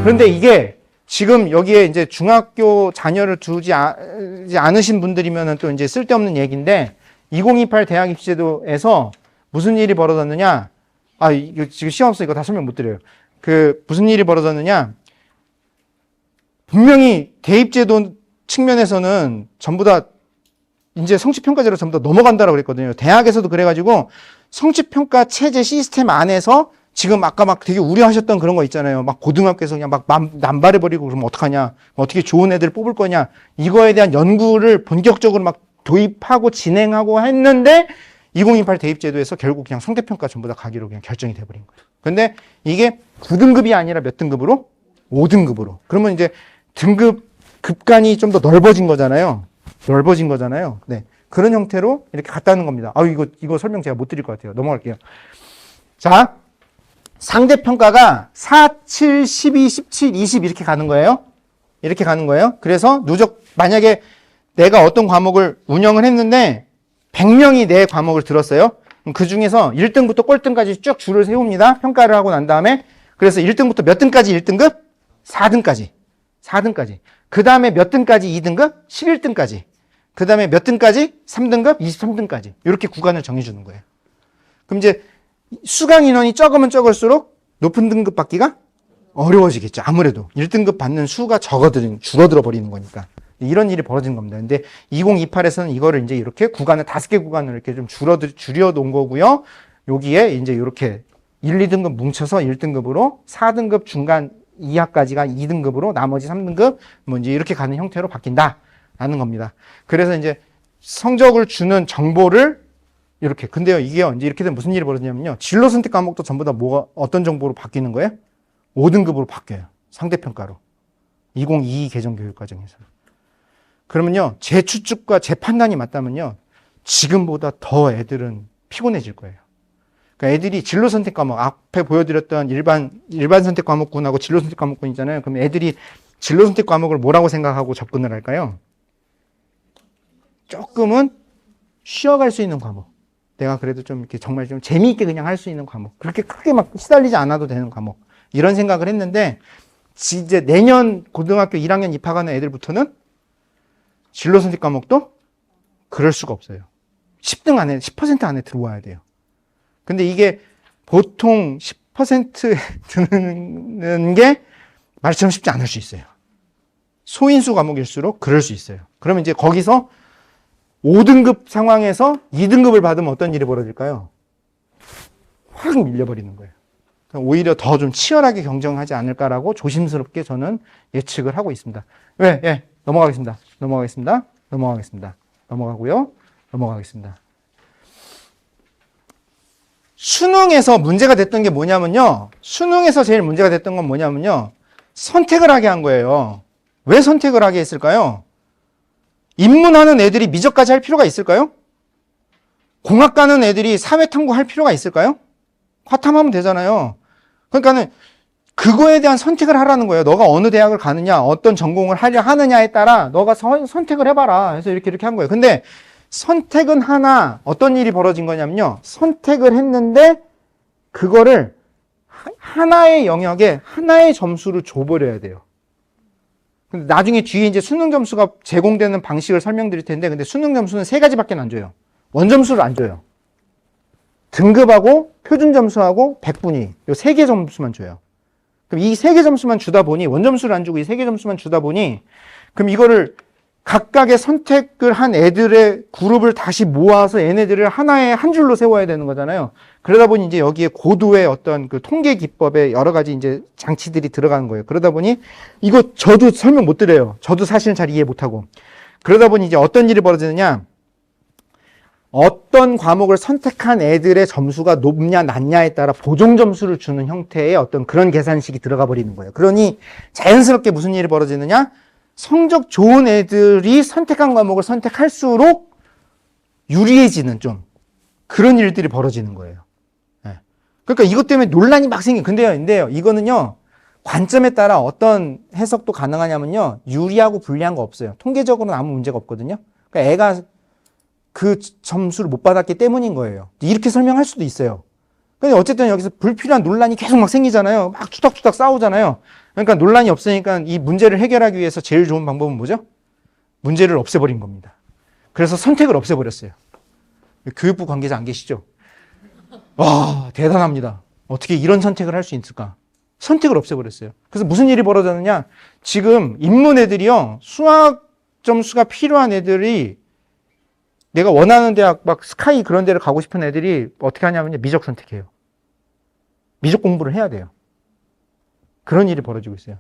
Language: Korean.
그런데 이게 지금 여기에 이제 중학교 자녀를 두지 않으신 분들이면은 또 이제 쓸데없는 얘기인데 2028 대학 입시제도에서 무슨 일이 벌어졌느냐? 이거 지금 시험 없어 이거 다 설명 못 드려요. 무슨 일이 벌어졌느냐? 분명히 대입제도 측면에서는 전부 다 이제 성취평가제로 전부 다 넘어간다라고 그랬거든요. 대학에서도 그래가지고 성취평가 체제 시스템 안에서 지금 아까 막 되게 우려하셨던 그런 거 있잖아요. 막 고등학교에서 그냥 막 남발해버리고 그러면 어떡하냐. 어떻게 좋은 애들 뽑을 거냐. 이거에 대한 연구를 본격적으로 막 도입하고 진행하고 했는데 2028 대입제도에서 결국 그냥 성대평가 전부 다 가기로 그냥 결정이 돼버린 거예요. 근데 이게 9등급이 아니라 몇 등급으로? 5등급으로. 그러면 이제 급간이 좀 더 넓어진 거잖아요. 네. 그런 형태로 이렇게 갔다는 겁니다. 이거 설명 제가 못 드릴 것 같아요. 넘어갈게요. 자, 상대평가가 4, 7, 12, 17, 20 이렇게 가는 거예요. 그래서 만약에 내가 어떤 과목을 운영을 했는데 100명이 내 과목을 들었어요. 그럼 그 중에서 1등부터 꼴등까지 쭉 줄을 세웁니다. 평가를 하고 난 다음에. 그래서 1등부터 몇 등까지 1등급? 4등까지. 그 다음에 몇 등까지 2등급? 11등까지. 그 다음에 몇 등까지? 3등급? 23등까지. 이렇게 구간을 정해주는 거예요. 그럼 이제 수강 인원이 적으면 적을수록 높은 등급 받기가 어려워지겠죠. 아무래도 1등급 받는 수가 줄어들어 버리는 거니까. 이런 일이 벌어지는 겁니다. 근데 2028에서는 이거를 이제 이렇게 5개 구간을 이렇게 좀 줄여 놓은 거고요. 여기에 이제 이렇게 1, 2등급 뭉쳐서 1등급으로 4등급 중간 이하까지가 2등급으로 나머지 3등급 뭐 이제 이렇게 가는 형태로 바뀐다라는 겁니다. 그래서 이제 성적을 주는 정보를 이렇게. 근데요, 이게 이제 이렇게 되면 무슨 일이 벌어지냐면요. 진로 선택 과목도 전부 다 어떤 정보로 바뀌는 거예요? 5등급으로 바뀌어요. 상대평가로. 2022 개정 교육과정에서. 그러면요, 제 추측과 제 판단이 맞다면요, 지금보다 더 애들은 피곤해질 거예요. 그러니까 애들이 진로 선택 과목, 앞에 보여드렸던 일반 선택 과목군하고 진로 선택 과목군 있잖아요. 그럼 애들이 진로 선택 과목을 뭐라고 생각하고 접근을 할까요? 조금은 쉬어갈 수 있는 과목. 내가 그래도 좀 이렇게 정말 좀 재미있게 그냥 할 수 있는 과목. 그렇게 크게 막 시달리지 않아도 되는 과목. 이런 생각을 했는데, 이제 내년 고등학교 1학년 입학하는 애들부터는 진로 선택 과목도 그럴 수가 없어요. 10등 안에, 10% 안에 들어와야 돼요. 근데 이게 보통 10% 드는 게 말처럼 쉽지 않을 수 있어요. 소인수 과목일수록 그럴 수 있어요. 그러면 이제 거기서 5등급 상황에서 2등급을 받으면 어떤 일이 벌어질까요? 확 밀려버리는 거예요. 오히려 더 좀 치열하게 경쟁하지 않을까라고 조심스럽게 저는 예측을 하고 있습니다. 넘어가겠습니다. 넘어가겠습니다. 수능에서 문제가 됐던 게 뭐냐면요. 수능에서 제일 문제가 됐던 건 뭐냐면요. 선택을 하게 한 거예요. 왜 선택을 하게 했을까요? 인문하는 애들이 미적까지 할 필요가 있을까요? 공학 가는 애들이 사회탐구 할 필요가 있을까요? 과탐하면 되잖아요. 그러니까는 그거에 대한 선택을 하라는 거예요. 너가 어느 대학을 가느냐, 어떤 전공을 하려 하느냐에 따라 너가 선택을 해봐라. 해서 이렇게 한 거예요. 근데 선택은 하나, 어떤 일이 벌어진 거냐면요. 선택을 했는데 그거를 하나의 영역에 하나의 점수를 줘버려야 돼요. 근데 나중에 뒤에 이제 수능 점수가 제공되는 방식을 설명드릴 텐데, 근데 수능 점수는 3가지밖에 안 줘요. 원점수를 안 줘요. 등급하고 표준 점수하고 백분위, 요 3개 점수만 줘요. 그럼 이 3개 점수만 주다 보니, 원점수를 안 주고 이 3개 점수만 주다 보니, 그럼 이거를 각각의 선택을 한 애들의 그룹을 다시 모아서 얘네들을 하나의 한 줄로 세워야 되는 거잖아요. 그러다 보니 이제 여기에 고도의 어떤 그 통계 기법에 여러 가지 이제 장치들이 들어가는 거예요. 그러다 보니 이거 저도 설명 못 드려요. 저도 사실은 잘 이해 못 하고. 그러다 보니 이제 어떤 일이 벌어지느냐. 어떤 과목을 선택한 애들의 점수가 높냐 낮냐에 따라 보정 점수를 주는 형태의 어떤 그런 계산식이 들어가 버리는 거예요. 그러니 자연스럽게 무슨 일이 벌어지느냐. 성적 좋은 애들이 선택한 과목을 선택할수록 유리해지는 좀 그런 일들이 벌어지는 거예요. 네. 그러니까 이것 때문에 논란이 막 생긴. 근데요, 이거는요, 관점에 따라 어떤 해석도 가능하냐면요, 유리하고 불리한 거 없어요. 통계적으로는 아무 문제가 없거든요. 그러니까 애가 그 점수를 못 받았기 때문인 거예요. 이렇게 설명할 수도 있어요. 근데 어쨌든 여기서 불필요한 논란이 계속 막 생기잖아요. 막 투닥투닥 싸우잖아요. 그러니까 논란이 없으니까 이 문제를 해결하기 위해서 제일 좋은 방법은 뭐죠? 문제를 없애버린 겁니다. 그래서 선택을 없애버렸어요. 교육부 관계자 안 계시죠? 와, 대단합니다. 어떻게 이런 선택을 할 수 있을까? 선택을 없애버렸어요. 그래서 무슨 일이 벌어졌느냐? 지금 인문 애들이요, 수학 점수가 필요한 애들이 내가 원하는 대학 막 스카이 그런 데를 가고 싶은 애들이 어떻게 하냐면 미적 선택해요. 미적 공부를 해야 돼요. 그런 일이 벌어지고 있어요.